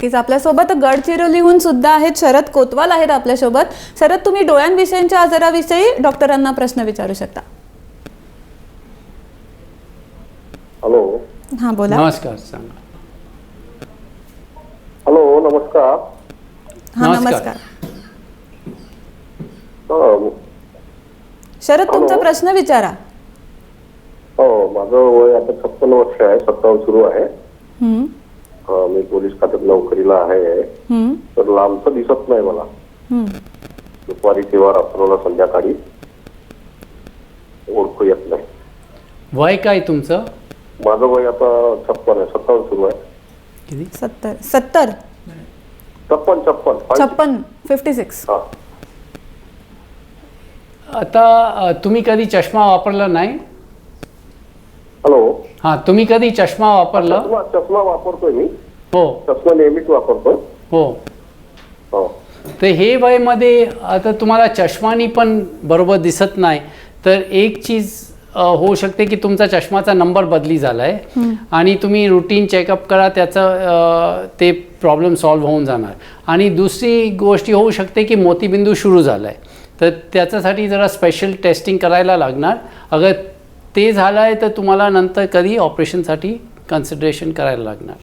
नक्कीच. आपल्यासोबत गडचिरोलीहून सुद्धा आहेत शरद कोतवाल आहेत आपल्यासोबत. शरद, तुम्ही डोळ्यांविषयीच्या आजाराविषयी डॉक्टरांना प्रश्न विचारू शकता. हॅलो. हां, बोला. नमस्कार, सांगा. हॅलो, नमस्कार. हां, नमस्कार. शरद, तुमचा प्रश्न विचारा. हो, माझं वय आता 56 वर्ष आहे, 57 सुरू आहे. मी पोलीस खात्यात नोकरीला आहे. तर लांबचं दिसत नाही मला. दुपारी किंवा रात्रीला संध्याकाळी ओळखू येत नाही. वय काय तुमचं? माझं वय आता 56 आहे, 57 सुरू आहे. किती? 70 56 56. हा. आता तुम्ही कधी चष्मा वापरला नाही? हॅलो. हां, तुम्ही कधी चष्मा वापरला? चष्मा वापरतोय मी. हो चष्मा नेहमीच वापरतोय. हो. हो. तर हे वयमध्ये आता तुम्हाला चष्मानी पण बरोबर दिसत नाही, तर एक चीज होऊ शकते की तुमचा चष्माचा नंबर बदली झाला आहे आणि तुम्ही रुटीन चेकअप करा, त्याचं ते प्रॉब्लेम सॉल्व्ह होऊन जाणार. आणि दुसरी गोष्ट होऊ शकते की मोतीबिंदू सुरू झाला आहे, तर त्याच्यासाठी जरा स्पेशल टेस्टिंग करायला लागणार. अगर ते झालं आहे तर तुम्हाला नंतर कधी ऑपरेशनसाठी कन्सिडरेशन करायला लागणार.